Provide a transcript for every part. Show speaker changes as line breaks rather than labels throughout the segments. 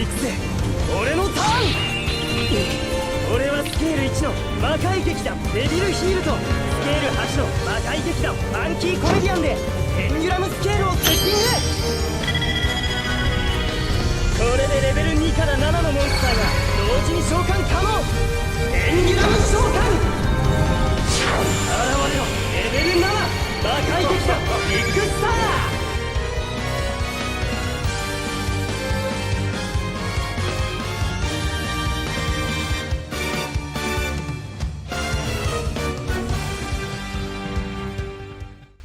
くぜ俺のターン。俺はスケール1の魔界劇団デビルヒールとスケール8の魔界劇団ファンキーコメディアンでペンデュラムスケールをセッティング。これでレベル2から7のモンスターが同時に召喚可能。ペンデュラム召喚。現れろレベル7魔界劇団ビッグスター。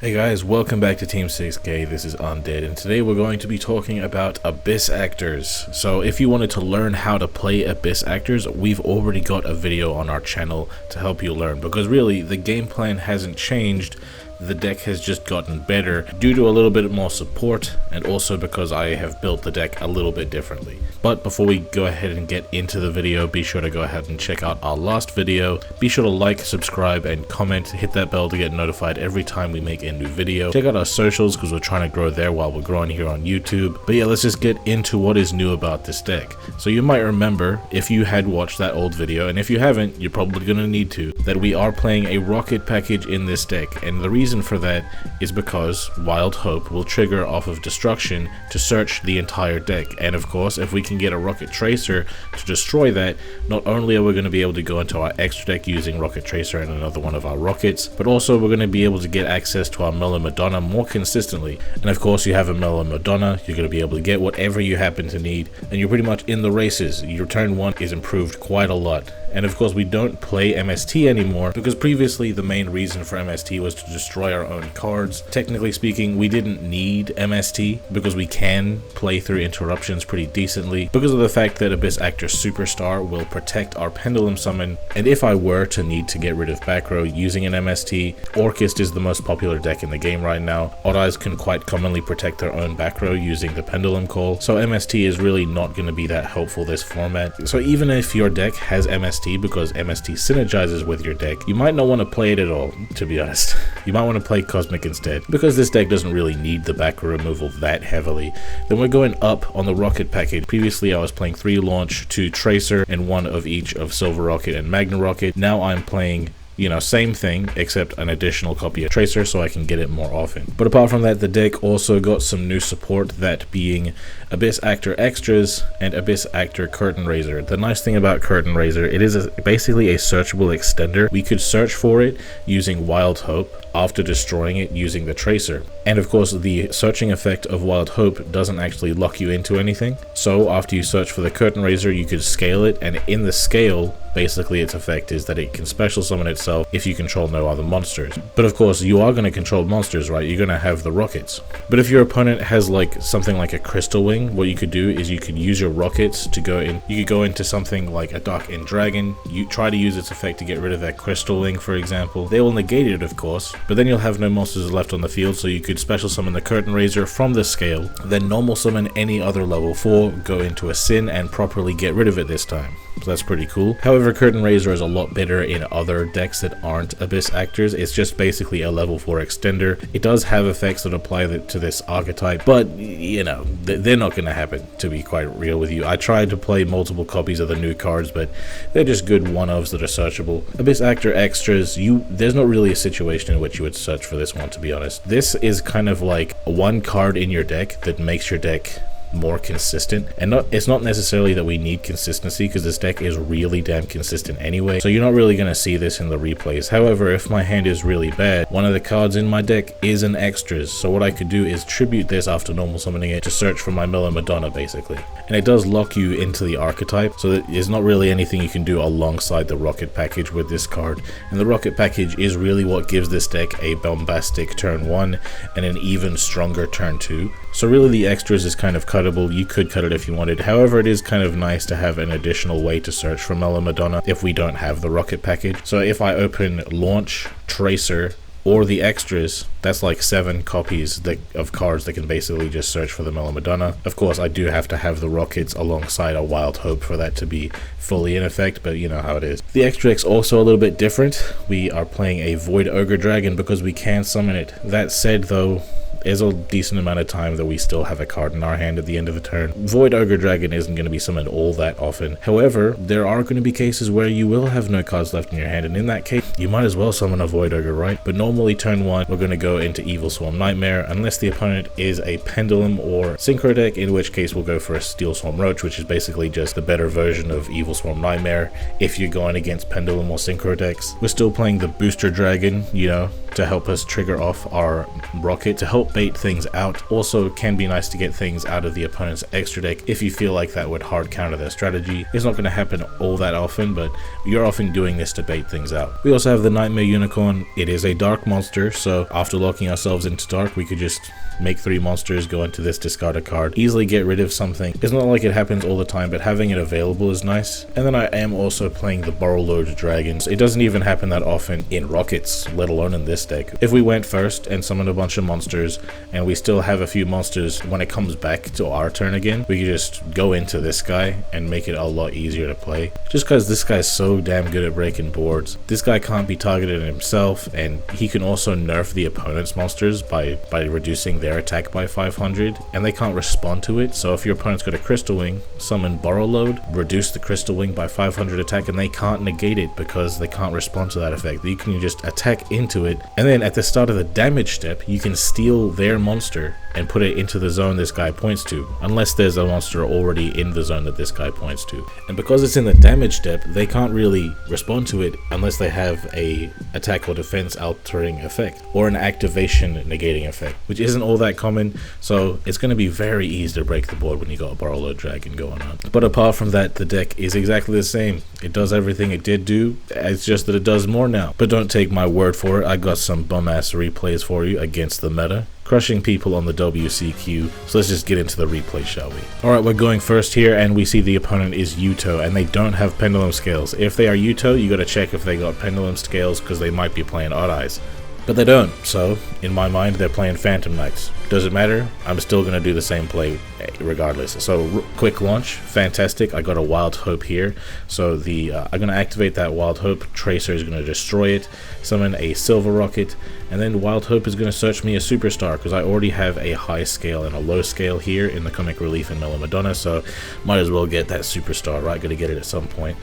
Hey guys, welcome back to Team 6K. This is Undead, and today we're going to be talking about Abyss Actors. So if you wanted to learn how to play Abyss Actors, we've already got a video on our channel to help you learn, because really the game plan hasn't changed. The deck has just gotten better due to a little bit more support, and also because I have built the deck a little bit differently. But before we go ahead and get into the video, be sure to go ahead and check out our last video. Be sure to like, subscribe, and comment. Hit that bell to get notified every time we make a new video. Check out our socials because we're trying to grow there while we're growing here on YouTube. But yeah, let's just get into what is new about this deck. So you might remember, if you had watched that old video, and if you haven't, you're probably going to need to, that we are playing a rocket package in this deck. And the reason for that is because Wild Hope will trigger off of destruction to search the entire deck, and of course if we can get a rocket tracer to destroy that, not only are we going to be able to go into our extra deck using rocket tracer and another one of our rockets, but also we're going to be able to get access to our Mellow Madonna more consistently. And of course you have a Mellow Madonna, you're going to be able to get whatever you happen to need, and you're pretty much in the races. Your turn 1 is improved quite a lot. And of course we don't play MST anymore, because previously the main reason for MST was to destroy our own cards. Technically speaking, we didn't need MST because we can play through interruptions pretty decently because of the fact that Abyss Actor Superstar will protect our Pendulum Summon. And if I were to need to get rid of back row using an MST, Orchist is the most popular deck in the game right now. Odd Eyes can quite commonly protect their own back row using the Pendulum Call, so MST is really not going to be that helpful this format. So even if your deck has MST, because MST synergizes with your deck, you might not want to play it at all, to be honest. You might want to play Cosmic instead, because this deck doesn't really need the back row removal that heavily. Then we're going up on the rocket package. Previously I was playing 3 launch, 2 tracer, and 1 of each of Silver Rocket and Magna Rocket. Now I'm playing, you know, same thing except an additional copy of tracer so I can get it more often. But apart from that, the deck also got some new support, that being Abyss Actor Extras and Abyss Actor Curtain Raiser. The nice thing about Curtain Raiser, it is basically a searchable extender. We could search for it using Wild Hope after destroying it using the tracer. And of course the searching effect of Wild Hope doesn't actually lock you into anything. So after you search for the Curtain Raiser, you could scale it, and in the scale basically its effect is that it can special summon itself if you control no other monsters. But of course you are going to control monsters, right? You're going to have the rockets. But if your opponent has like something like a Crystal Wing, what you could do is you could use your rockets to go in. You could go into something like a Dark End Dragon, you try to use its effect to get rid of that Crystal Wing, for example. They will negate it, of course, but then you'll have no monsters left on the field, so you could special summon the Curtain Raiser from the scale, then normal summon any other level 4, go into a Sin, and properly get rid of it this time. So that's pretty cool. However, Curtain Raiser is a lot better in other decks that aren't Abyss Actors. It's just basically a level 4 extender. It does have effects that apply to this archetype, but you know, they're not going to happen, to be quite real with you. I tried to play multiple copies of the new cards, but they're just good one-ofs that are searchable. Abyss Actor Extras, there's not really a situation in which you would search for this one, to be honest. This is kind of like one card in your deck that makes your deck more consistent, and it's not necessarily that we need consistency, because this deck is really damn consistent anyway, so you're not really going to see this in the replays. However, if my hand is really bad, one of the cards in my deck is an extras, so what I could do is tribute this after normal summoning it to search for my Mellow Madonna basically, and it does lock you into the archetype, so there's not really anything you can do alongside the rocket package with this card. And the rocket package is really what gives this deck a bombastic turn 1 and an even stronger turn 2. So really the extras is kind of cuttable. You could cut it if you wanted. However, it is kind of nice to have an additional way to search for Mellow Madonna if we don't have the rocket package. So if I open launch, tracer, or the extras, that's like 7 copies of cards that can basically just search for the Mellow Madonna. Of course, I do have to have the rockets alongside a Wild Hope for that to be fully in effect, but you know how it is. The extra deck's also a little bit different. We are playing a Void Ogre Dragon because we can summon it. That said though, there's a decent amount of time that we still have a card in our hand at the end of the turn. Void Ogre Dragon isn't going to be summoned all that often. However, there are going to be cases where you will have no cards left in your hand, and in that case, you might as well summon a Void Ogre, right? But normally turn 1, we're going to go into Evil Swarm Nightmare, unless the opponent is a Pendulum or Synchro deck, in which case we'll go for a Steel Swarm Roach, which is basically just the better version of Evil Swarm Nightmare if you're going against Pendulum or Synchro decks. We're still playing the Booster Dragon, you know, to help us trigger off our Rocket, to help bait things out. Also can be nice to get things out of the opponent's extra deck if you feel like that would hard counter their strategy. It's not going to happen all that often, but you're often doing this to bait things out. We also have the Nightmare Unicorn. It is a dark monster, so after locking ourselves into dark, we could just make 3 monsters, go into this discarded card, easily get rid of something. It's not like it happens all the time, but having it available is nice. And then I am also playing the Borrowload Dragons. It doesn't even happen that often in Rockets, let alone in this deck. If we went first and summoned a bunch of monsters, and we still have a few monsters when it comes back to our turn again, we could just go into this guy and make it a lot easier to play. Just because this guy's so damn good at breaking boards. This guy can't be targeted himself, and he can also nerf the opponent's monsters by reducing their attack by 500, and they can't respond to it. So if your opponent's got a Crystal Wing, summon Borrow Load, reduce the Crystal Wing by 500 attack, and they can't negate it because they can't respond to that effect. You can just attack into it, and then at the start of the damage step, you can steal their monster and put it into the zone this guy points to, unless there's a monster already in the zone that this guy points to. And because it's in the damage step, they can't really respond to it unless they have a attack or defense altering effect, or an activation negating effect, which isn't all that common, so it's going to be very easy to break the board when you got a Borrowload Dragon going on. But apart from that, the deck is exactly the same. It does everything it did do, it's just that it does more now. But don't take my word for it, I got some bum-ass replays for you against the meta, crushing people on the WCQ. So let's just get into the replay, shall we? Alright, we're going first here, and we see the opponent is Yugioh, and they don't have Pendulum Scales. If they are Yugioh, you gotta check if they got Pendulum Scales, because they might be playing Odd Eyes. But they don't, so in my mind they're playing Phantom Knights. Doesn't matter, I'm still going to do the same play regardless. So quick launch, fantastic. I got a Wild Hope here, so I'm going to activate that Wild Hope. Tracer is going to destroy it, summon a Silver Rocket, and then Wild Hope is going to search me a Superstar, because I already have a high scale and a low scale here in the Comic Relief and Mellow Madonna, so might as well get that Superstar, right? Got to get it at some point.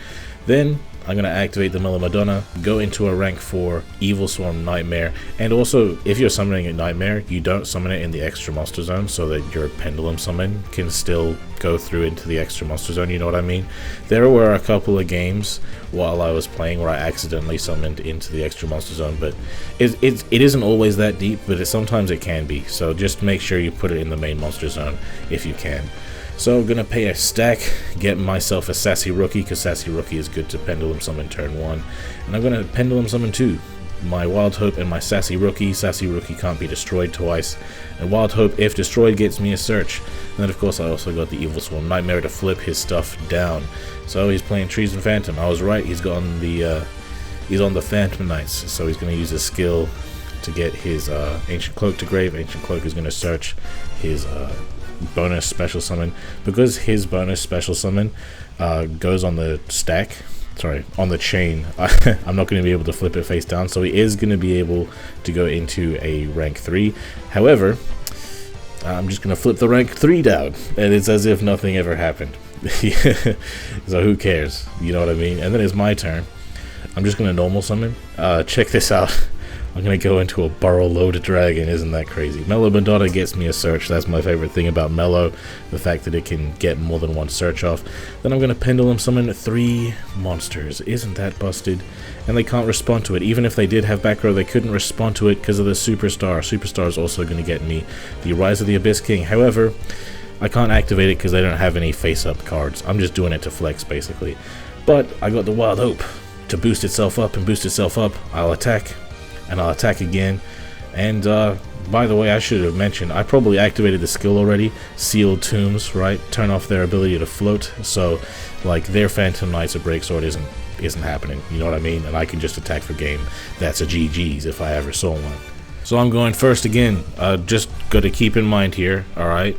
Then I'm going to activate the Mellow Madonna, go into a rank 4 Evil Swarm Nightmare, and also if you're summoning a Nightmare, you don't summon it in the extra monster zone so that your Pendulum summon can still go through into the extra monster zone, you know what I mean? There were a couple of games while I was playing where I accidentally summoned into the extra monster zone, but it isn't always that deep, but sometimes it can be, so just make sure you put it in the main monster zone if you can. So I'm going to pay a stack, get myself a Sassy Rookie, because Sassy Rookie is good to Pendulum Summon turn 1. And I'm going to Pendulum Summon 2. My Wild Hope and my Sassy Rookie. Sassy Rookie can't be destroyed twice. And Wild Hope, if destroyed, gets me a search. And then of course I also got the Evil Swarm Nightmare to flip his stuff down. So he's playing Treason Phantom. I was right, he's on the Phantom Knights. So he's going to use his skill to get his Ancient Cloak to grave. Ancient Cloak is going to search his bonus special summon. Because his bonus special summon goes on the stack, on the chain, I'm not going to be able to flip it face down, so he is going to be able to go into a rank 3. However, I'm just going to flip the rank 3 down, and it's as if nothing ever happened. So who cares, you know what I mean? And then it's my turn. I'm just going to normal summon. Check this out. I'm going to go into a Borrowload Dragon. Isn't that crazy? Mellow Madonna gets me a search. That's my favorite thing about Mellow, the fact that it can get more than one search off. Then I'm going to Pendulum Summon 3 monsters. Isn't that busted? And they can't respond to it. Even if they did have back row, they couldn't respond to it because of the Superstar. Superstar is also going to get me the Rise of the Abyss King. However, I can't activate it because they don't have any face-up cards. I'm just doing it to flex, basically. But I got the Wild Hope to boost itself up and boost itself up. I'll attack. And I'll attack again. And by the way, I should have mentioned, I probably activated the skill already. Sealed Tombs, right? Turn off their ability to float. So, like, their Phantom Knights or Breaksword isn't happening. You know what I mean? And I can just attack for game. That's a GG's if I ever saw one. So I'm going first again. Just got to keep in mind here, alright?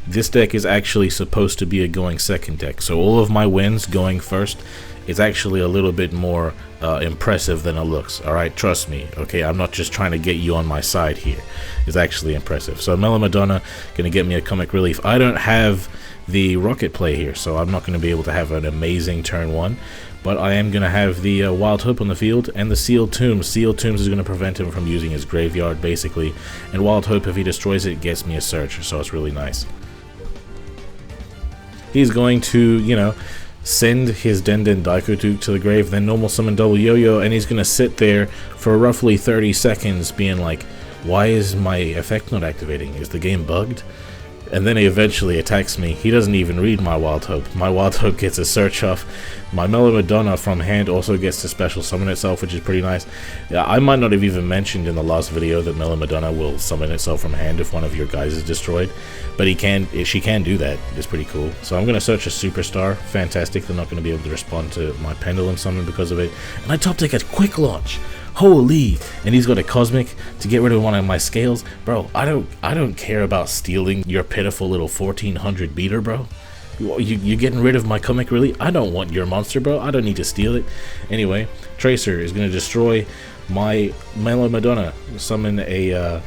this deck is actually supposed to be a going second deck. So all of my wins going first is actually a little bit more impressive than it looks. Alright, trust me. Okay, I'm not just trying to get you on my side here. It's actually impressive. So Mellow Madonna gonna get me a comic relief. I don't have the rocket play here, so I'm not going to be able to have an amazing turn 1, but I am going to have the Wild Hope on the field and the Sealed Tombs. Sealed Tombs is going to prevent him from using his graveyard basically, and Wild Hope, if he destroys it, gets me a search, so it's really nice. He's going to, you know, send his Denden Daikotuk to the grave, then normal summon double Yo-Yo, and he's going to sit there for roughly 30 seconds being like, why is my effect not activating? Is the game bugged? And then he eventually attacks me. He doesn't even read my Wild Hope. My Wild Hope gets a search off. My Mellow Madonna from hand also gets to special summon itself, which is pretty nice. Yeah, I might not have even mentioned in the last video that Mellow Madonna will summon itself from hand if one of your guys is destroyed. But she can do that. It's pretty cool. So I'm going to search a Superstar. Fantastic. They're not going to be able to respond to my Pendulum Summon because of it. And I top deck a Quick Launch. Holy! And he's got a Cosmic to get rid of one of my scales. Bro, I don't care about stealing your pitiful little 1400 beater, bro. You're getting rid of my comic, really? I don't want your monster, bro. I don't need to steal it. Anyway, Tracer is going to destroy my Mellow Madonna. Summon a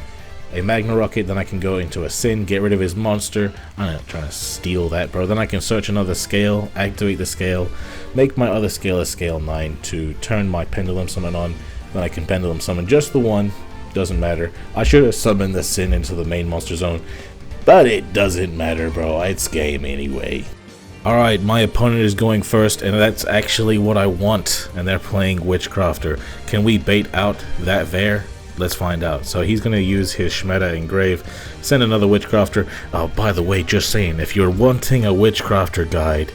Magna Rocket, then I can go into a Sin, get rid of his monster. I'm not trying to steal that, bro. Then I can search another scale, activate the scale, make my other scale a scale 9 to turn my Pendulum Summon on. Then I can Pendulum Summon just the one, doesn't matter. I should have summoned the Sin into the main monster zone, but it doesn't matter, bro. It's game anyway. Alright, my opponent is going first, and that's actually what I want, and they're playing Witchcrafter. Can we bait out that Vare? Let's find out. So he's going to use his Shmeta Engrave, send another Witchcrafter. Oh, by the way, just saying, if you're wanting a Witchcrafter guide,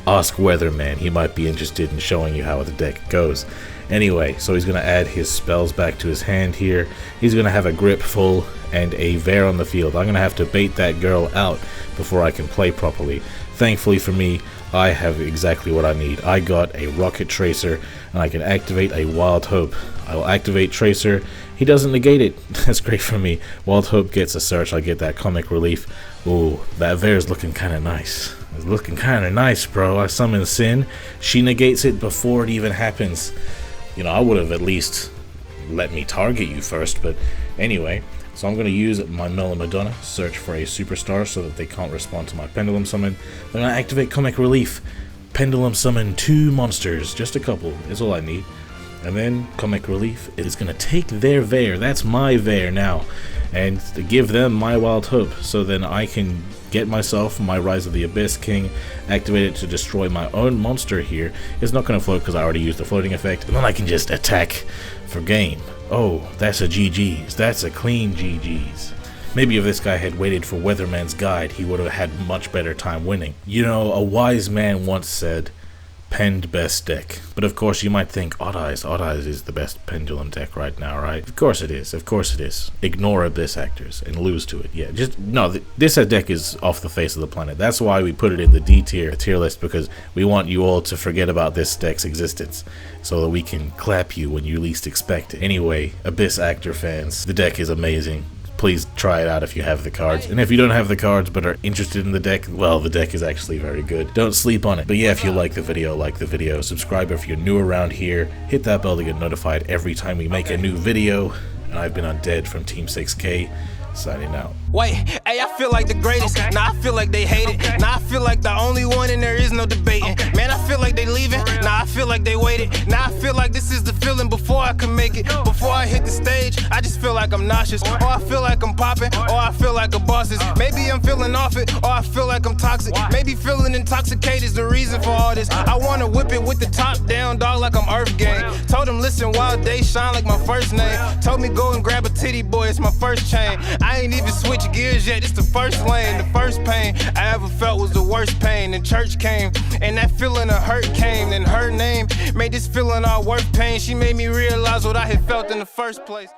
ask Weatherman. He might be interested in showing you how the deck goes. Anyway, so he's going to add his spells back to his hand here. He's going to have a Grip full and a Vare on the field. I'm going to have to bait that girl out before I can play properly. Thankfully for me, I have exactly what I need. I got a Rocket Tracer, and I can activate a Wild Hope. I will activate Tracer. He doesn't negate it. That's great for me. Wild Hope gets a search. I get that comic relief. Ooh, that Vare's looking kind of nice. It's looking kind of nice, bro. I summon Sin. She negates it before it even happens. You know, I would have at least let me target you first, but anyway. So I'm going to use my Mellow Madonna, search for a Superstar so that they can't respond to my Pendulum Summon. Then I activate Comic Relief, Pendulum Summon 2 monsters, just a couple, is all I need. And then Comic Relief is going to take their Vare, that's my Vare now, and give them my Wild Hope, so then I can get myself my Rise of the Abyss King, activate it to destroy my own monster here. It's not going to float because I already used the floating effect, and then I can just attack for game. Oh, that's a GG's. That's a clean GG's. Maybe if this guy had waited for Weatherman's guide, he would have had much better time winning. You know, a wise man once said, penned best deck. But of course you might think Odd Eyes is the best pendulum deck right now, right? Of course it is, of course it is. Ignore Abyss Actors and lose to it. Yeah, just, no, this deck is off the face of the planet. That's why we put it in the D tier list, because we want you all to forget about this deck's existence, so that we can clap you when you least expect it. Anyway, Abyss Actor fans, the deck is amazing. Please try it out if you have the cards. And if you don't have the cards but are interested in the deck, well, the deck is actually very good. Don't sleep on it. But yeah, if you like the video, subscribe if you're new around here, hit that bell to get notified every time we make a new video. And I've been Undead from Team 6K, signing out.
Wait, hey, I feel like the greatest. Now I feel like they hate it. Now I feel like the only one and there is no debating. Man, I feel like they leaving. Now I feel like they waited. Now I feel like this is the feeling before I can make it. Before I hit the stage, I just feel like I'm nauseous. Or I feel like I'm popping. Or I feel like a boss is. Maybe I'm feeling off it. Or I feel like I'm toxic. Maybe feeling intoxicated is the reason for all this. I wanna whip it with the top down, dog, like I'm Earth Gang. Told him, listen, Wild Dae shine like my first name. Told me go and grab a titty boy, it's my first chain. I ain't even switch gears yet, it's the first lane. The first pain I ever felt was the worst pain. And church came, and that feeling of hurt came. And her name made this feeling all worth pain. She made me realize what I had felt in the first place.